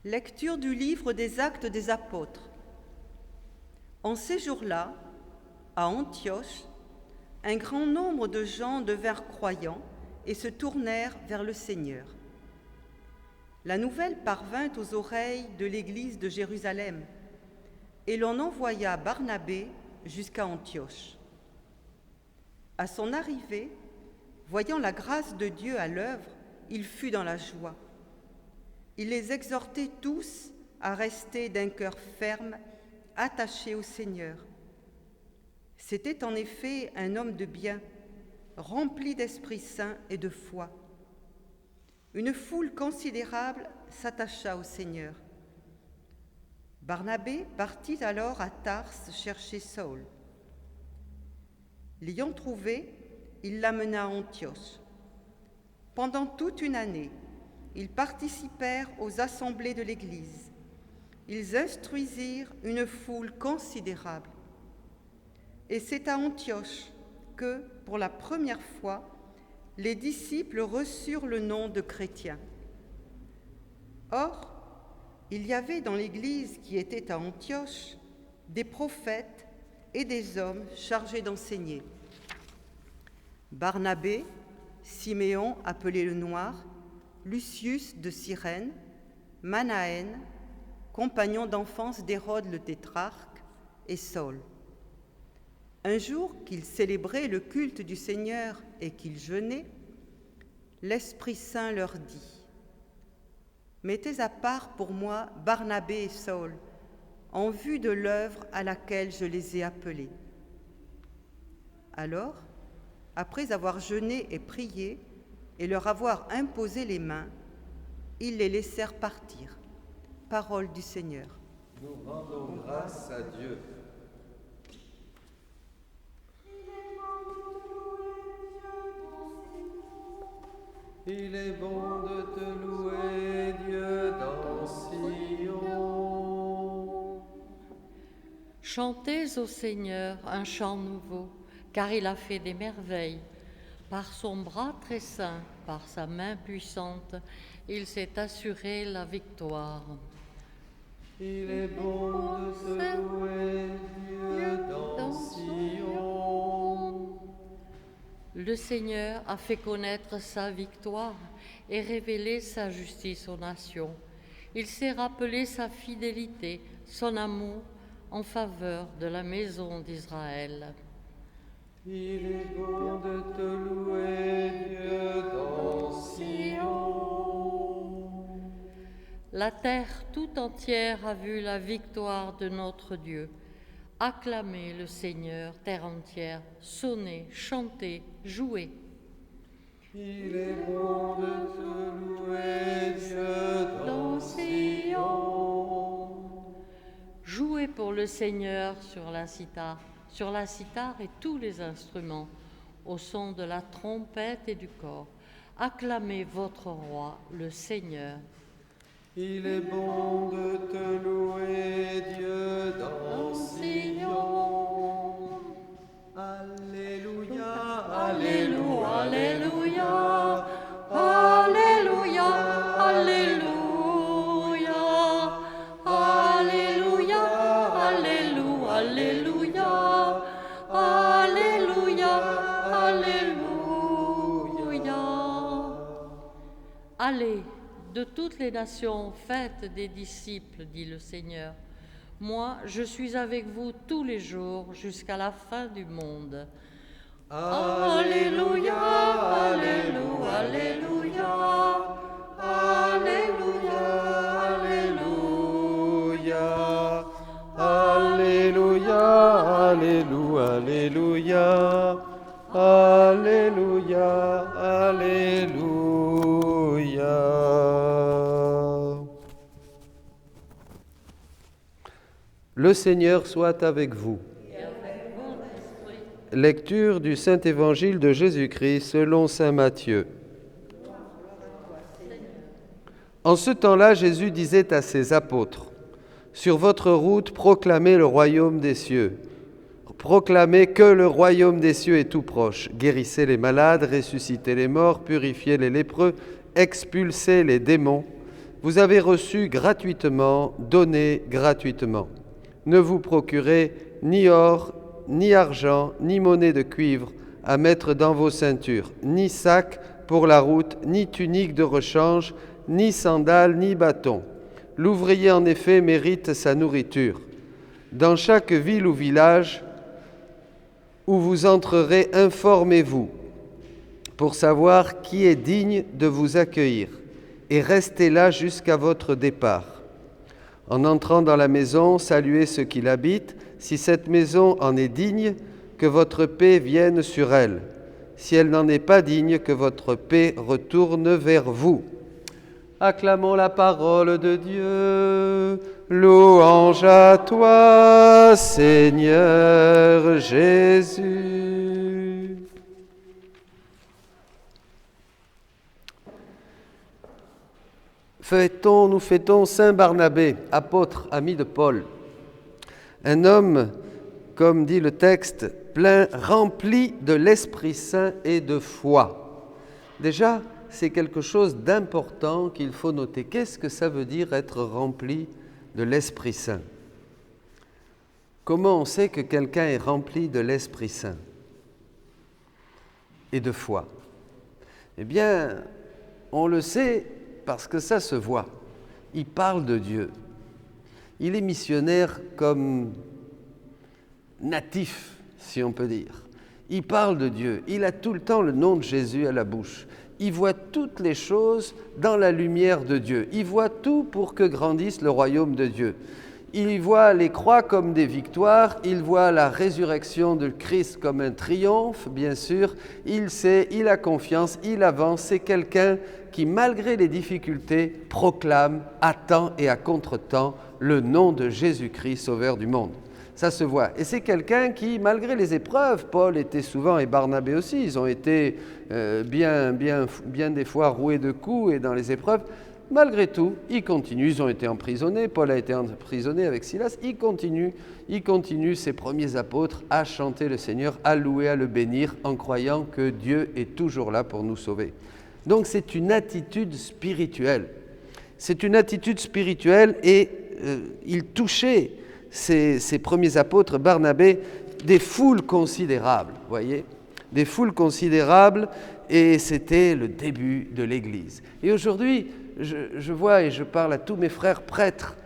Lecture du livre des Actes des Apôtres. En ces jours-là, à Antioche, un grand nombre de gens devinrent croyants et se tournèrent vers le Seigneur. La nouvelle parvint aux oreilles de l'Église de Jérusalem, et l'on envoya Barnabé jusqu'à Antioche. À son arrivée, voyant la grâce de Dieu à l'œuvre, il fut dans la joie. Il les exhortait tous à rester d'un cœur ferme, attachés au Seigneur. C'était en effet un homme de bien, rempli d'Esprit Saint et de foi. Une foule considérable s'attacha au Seigneur. Barnabé partit alors à Tarse chercher Saül. L'ayant trouvé, il l'amena à Antioche. Pendant toute une année, ils participèrent aux assemblées de l'Église. Ils instruisirent une foule considérable. Et c'est à Antioche que, pour la première fois, les disciples reçurent le nom de chrétiens. Or, il y avait dans l'Église qui était à Antioche des prophètes et des hommes chargés d'enseigner. Barnabé, Siméon appelé le Noir, Lucius de Cyrène, Manaën, compagnon d'enfance d'Hérode le tétrarque, et Saül. Un jour qu'ils célébraient le culte du Seigneur et qu'ils jeûnaient, l'Esprit Saint leur dit : « Mettez à part pour moi Barnabé et Saül, en vue de l'œuvre à laquelle je les ai appelés. » Alors, après avoir jeûné et prié, et leur avoir imposé les mains, ils les laissèrent partir. Parole du Seigneur. Nous rendons grâce à Dieu. Il est bon de te louer, Dieu, dans Sion. Chantez au Seigneur un chant nouveau, car il a fait des merveilles. Par son bras très saint, par sa main puissante, il s'est assuré la victoire. Il est bon de te louer, Dieu, dans Sion. Le Seigneur a fait connaître sa victoire et révélé sa justice aux nations. Il s'est rappelé sa fidélité, son amour en faveur de la maison d'Israël. Il est bon de te louer, Dieu, dans Sion. La terre tout entière a vu la victoire de notre Dieu. Acclamez le Seigneur, terre entière, sonnez, chantez, jouez. Il est bon de te louer, Dieu, dans Sion. Jouez pour le Seigneur sur la cithare et tous les instruments, au son de la trompette et du cor. Acclamez votre roi, le Seigneur. Il est bon de te louer, Dieu, dans Sion. Alléluia, alléluia, alléluia, alléluia, alléluia, alléluia, alléluia, alléluia, alléluia, alléluia. Allez, de toutes les nations, faites des disciples, dit le Seigneur. Moi, je suis avec vous tous les jours jusqu'à la fin du monde. Alléluia, alléluia, alléluia, alléluia, alléluia, alléluia, alléluia, alléluia, alléluia. Le Seigneur soit avec vous. Lecture du Saint-Évangile de Jésus-Christ selon saint Matthieu. En ce temps-là, Jésus disait à ses apôtres : « Sur votre route, proclamez le royaume des cieux. Proclamez que le royaume des cieux est tout proche. Guérissez les malades, ressuscitez les morts, purifiez les lépreux, expulsez les démons. Vous avez reçu gratuitement, donnez gratuitement. Ne vous procurez ni or, ni argent, ni monnaie de cuivre à mettre dans vos ceintures, ni sac pour la route, ni tunique de rechange, ni sandales, ni bâton. L'ouvrier, en effet, mérite sa nourriture. Dans chaque ville ou village où vous entrerez, informez-vous pour savoir qui est digne de vous accueillir, et restez là jusqu'à votre départ. En entrant dans la maison, saluez ceux qui l'habitent. Si cette maison en est digne, que votre paix vienne sur elle. Si elle n'en est pas digne, que votre paix retourne vers vous. Acclamons la parole de Dieu. Louange à toi, Seigneur Jésus. Nous fêtons Saint Barnabé, apôtre, ami de Paul. Un homme, comme dit le texte, plein, rempli de l'Esprit Saint et de foi. Déjà, c'est quelque chose d'important qu'il faut noter. Qu'est-ce que ça veut dire être rempli de l'Esprit Saint? Comment on sait que quelqu'un est rempli de l'Esprit Saint et de foi? Eh bien, on le sait parce que ça se voit. Il parle de Dieu. Il est missionnaire comme natif, si on peut dire. Il parle de Dieu. Il a tout le temps le nom de Jésus à la bouche. Il voit toutes les choses dans la lumière de Dieu. Il voit tout pour que grandisse le royaume de Dieu. Il voit les croix comme des victoires. Il voit la résurrection de Christ comme un triomphe, bien sûr. Il sait, il a confiance, il avance. C'est quelqu'un qui, malgré les difficultés, proclame à temps et à contre-temps le nom de Jésus-Christ, Sauveur du monde. Ça se voit. Et c'est quelqu'un qui, malgré les épreuves, Paul était souvent, et Barnabé aussi, ils ont été bien des fois roués de coups et dans les épreuves. Malgré tout, ils continuent. Ils ont été emprisonnés. Paul a été emprisonné avec Silas. Ils continuent, ces premiers apôtres, à chanter le Seigneur, à louer, à le bénir, en croyant que Dieu est toujours là pour nous sauver. Donc c'est une attitude spirituelle. C'est une attitude spirituelle et il touchait, ces premiers apôtres, Barnabé, des foules considérables, voyez, des foules considérables, et c'était le début de l'Église. Et aujourd'hui, je vois et je parle à tous mes frères prêtres,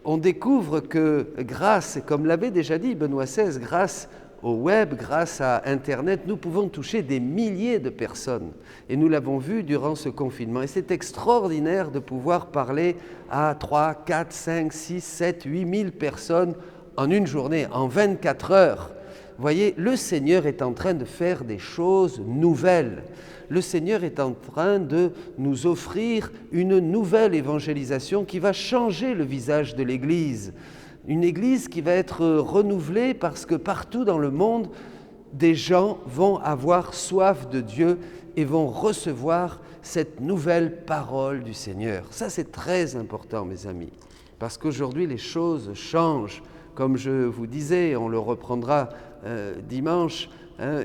on découvre que grâce, et comme l'avait déjà dit Benoît XVI, grâce au web, grâce à Internet, nous pouvons toucher des milliers de personnes. Et nous l'avons vu durant ce confinement. Et c'est extraordinaire de pouvoir parler à 3, 4, 5, 6, 7, 8 000 personnes en une journée, en 24 heures. Vous voyez, le Seigneur est en train de faire des choses nouvelles. Le Seigneur est en train de nous offrir une nouvelle évangélisation qui va changer le visage de l'Église. Une Église qui va être renouvelée parce que partout dans le monde, des gens vont avoir soif de Dieu et vont recevoir cette nouvelle parole du Seigneur. Ça, c'est très important, mes amis, parce qu'aujourd'hui, les choses changent. Comme je vous disais, on le reprendra dimanche,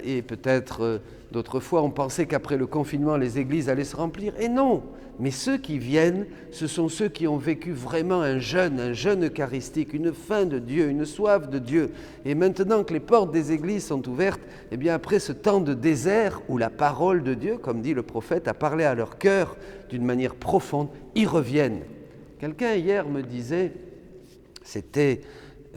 et peut-être d'autres fois, on pensait qu'après le confinement, les églises allaient se remplir. Et non, mais ceux qui viennent, ce sont ceux qui ont vécu vraiment un jeûne eucharistique, une faim de Dieu, une soif de Dieu. Et maintenant que les portes des églises sont ouvertes, eh bien après ce temps de désert où la parole de Dieu, comme dit le prophète, a parlé à leur cœur d'une manière profonde, ils reviennent. Quelqu'un hier me disait, c'était,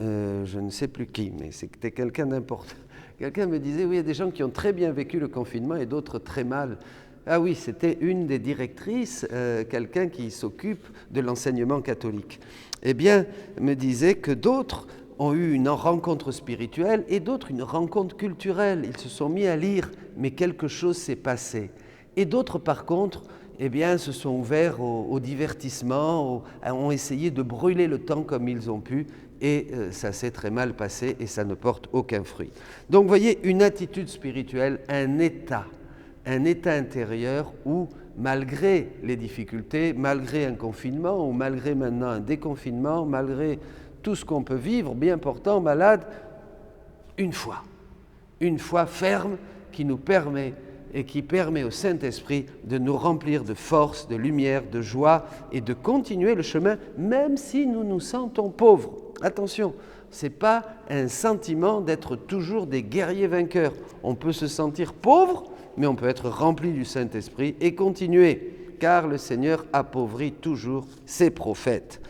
je ne sais plus qui, mais c'était quelqu'un d'important. Quelqu'un me disait, oui, il y a des gens qui ont très bien vécu le confinement et d'autres très mal. Ah oui, c'était une des directrices, quelqu'un qui s'occupe de l'enseignement catholique. Eh bien, me disait que d'autres ont eu une rencontre spirituelle et d'autres une rencontre culturelle. Ils se sont mis à lire, mais quelque chose s'est passé. Et d'autres, par contre, eh bien, se sont ouverts au divertissement, ont essayé de brûler le temps comme ils ont pu, et ça s'est très mal passé et ça ne porte aucun fruit. Donc, vous voyez, une attitude spirituelle, un état intérieur où, malgré les difficultés, malgré un confinement ou malgré maintenant un déconfinement, malgré tout ce qu'on peut vivre, bien portant, malade, une foi ferme qui nous permet et qui permet au Saint-Esprit de nous remplir de force, de lumière, de joie et de continuer le chemin même si nous nous sentons pauvres. Attention, ce n'est pas un sentiment d'être toujours des guerriers vainqueurs. On peut se sentir pauvre, mais on peut être rempli du Saint-Esprit et continuer, car le Seigneur appauvrit toujours ses prophètes.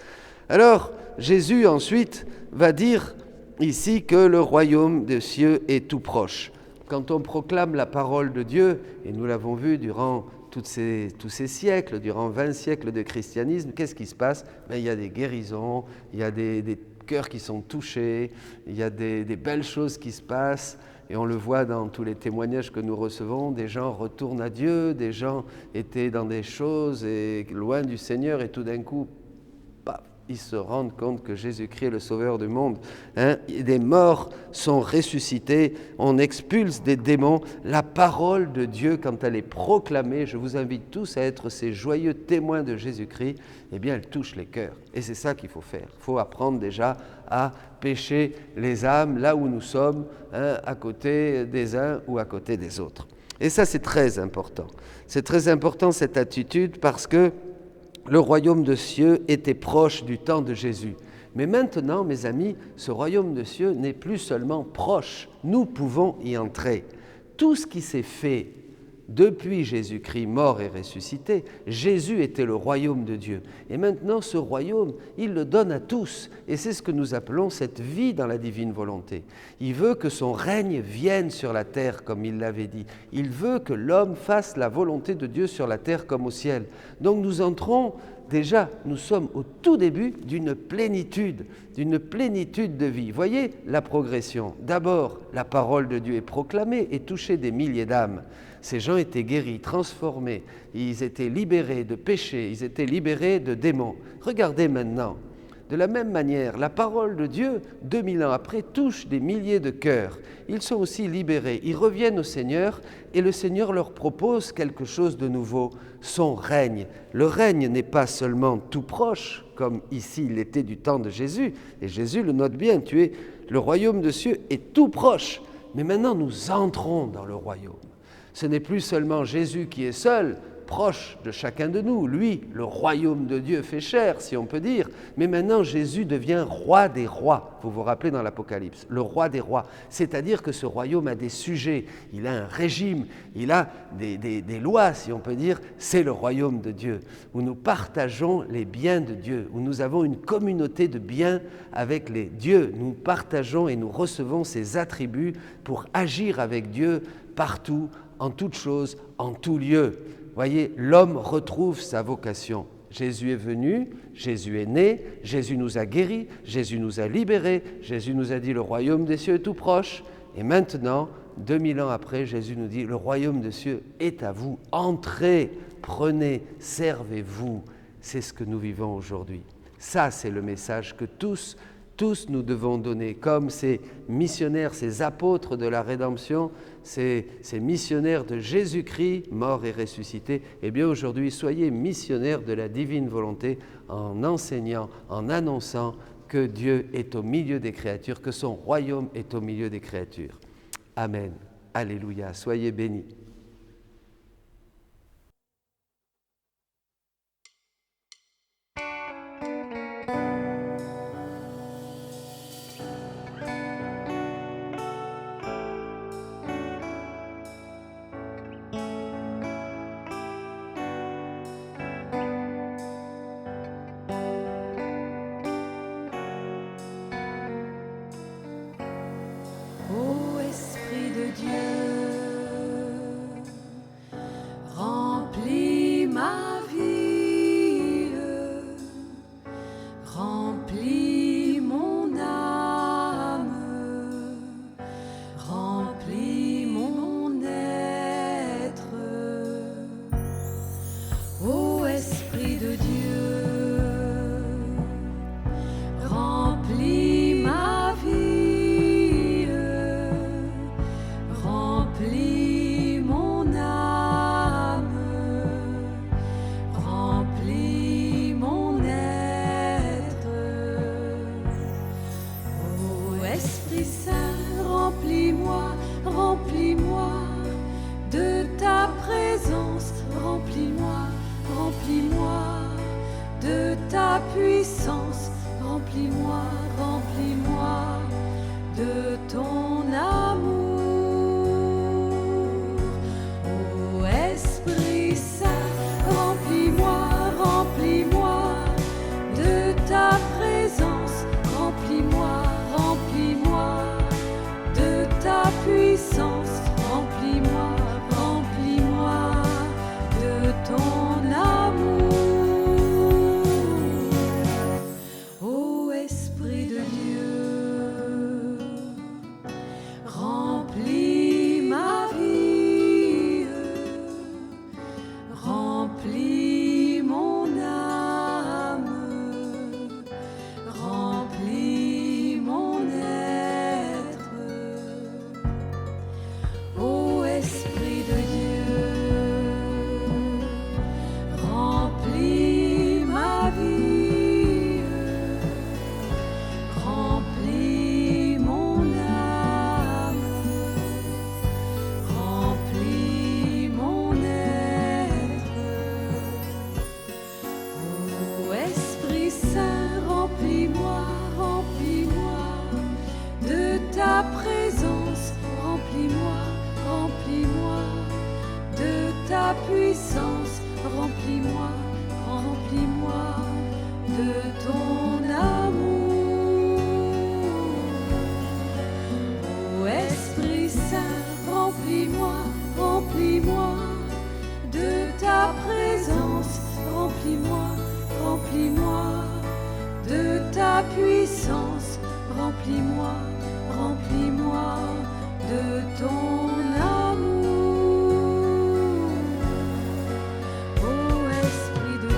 Alors, Jésus ensuite va dire ici que le royaume des cieux est tout proche. Quand on proclame la parole de Dieu, et nous l'avons vu durant tous ces siècles, durant 20 siècles de christianisme, qu'est-ce qui se passe? Il y a des guérisons, il y a des cœurs qui sont touchés, il y a des belles choses qui se passent, et on le voit dans tous les témoignages que nous recevons, des gens retournent à Dieu, des gens étaient dans des choses et loin du Seigneur, et tout d'un coup, ils se rendent compte que Jésus-Christ est le Sauveur du monde. Des morts sont ressuscités, on expulse des démons. La parole de Dieu, quand elle est proclamée, je vous invite tous à être ces joyeux témoins de Jésus-Christ, eh bien, elle touche les cœurs. Et c'est ça qu'il faut faire. Il faut apprendre déjà à pêcher les âmes là où nous sommes, à côté des uns ou à côté des autres. Et ça, c'est très important. C'est très important cette attitude parce que le royaume de cieux était proche du temps de Jésus. Mais maintenant, mes amis, ce royaume de cieux n'est plus seulement proche. Nous pouvons y entrer. Tout ce qui s'est fait depuis Jésus-Christ mort et ressuscité, Jésus était le royaume de Dieu. Et maintenant, ce royaume, il le donne à tous. Et c'est ce que nous appelons cette vie dans la divine volonté. Il veut que son règne vienne sur la terre, comme il l'avait dit. Il veut que l'homme fasse la volonté de Dieu sur la terre comme au ciel. Donc nous entrons, déjà, nous sommes au tout début d'une plénitude de vie. Voyez la progression. D'abord, la parole de Dieu est proclamée et touchait des milliers d'âmes. Ces gens étaient guéris, transformés, ils étaient libérés de péché, ils étaient libérés de démons. Regardez maintenant, de la même manière, la parole de Dieu, 2000 ans après, touche des milliers de cœurs. Ils sont aussi libérés, ils reviennent au Seigneur et le Seigneur leur propose quelque chose de nouveau, son règne. Le règne n'est pas seulement tout proche, comme ici il était du temps de Jésus, et Jésus le note bien, le royaume de cieux est tout proche, mais maintenant nous entrons dans le royaume. Ce n'est plus seulement Jésus qui est seul, proche de chacun de nous. Lui, le royaume de Dieu fait chair, si on peut dire. Mais maintenant, Jésus devient roi des rois. Vous vous rappelez dans l'Apocalypse, le roi des rois. C'est-à-dire que ce royaume a des sujets, il a un régime, il a des lois, si on peut dire. C'est le royaume de Dieu, où nous partageons les biens de Dieu, où nous avons une communauté de biens avec les dieux. Nous partageons et nous recevons ces attributs pour agir avec Dieu partout, en toutes choses, en tout lieu. Voyez, l'homme retrouve sa vocation. Jésus est venu, Jésus est né, Jésus nous a guéris, Jésus nous a libérés, Jésus nous a dit le royaume des cieux est tout proche. Et maintenant, 2000 ans après, Jésus nous dit le royaume des cieux est à vous. Entrez, prenez, servez-vous. C'est ce que nous vivons aujourd'hui. Ça, c'est le message que tous nous devons donner, comme ces missionnaires, ces apôtres de la rédemption, ces missionnaires de Jésus-Christ, mort et ressuscité. Eh bien aujourd'hui, soyez missionnaires de la divine volonté en enseignant, en annonçant que Dieu est au milieu des créatures, que son royaume est au milieu des créatures. Amen. Alléluia. Soyez bénis. Ô Esprit de Dieu, ta puissance, remplis-moi, remplis-moi de ton amour. Ô Esprit Saint, remplis-moi, remplis-moi de ta présence, remplis-moi, remplis-moi de ta puissance, remplis-moi, remplis-moi de ton amour. Ô Esprit de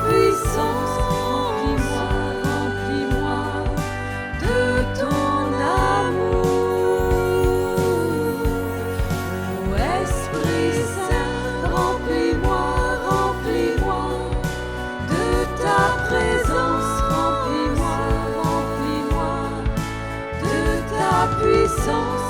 puissance, remplis-moi, remplis-moi de ton amour. Ô Esprit Saint, remplis-moi, remplis-moi de ta présence, remplis-moi, remplis-moi de ta puissance.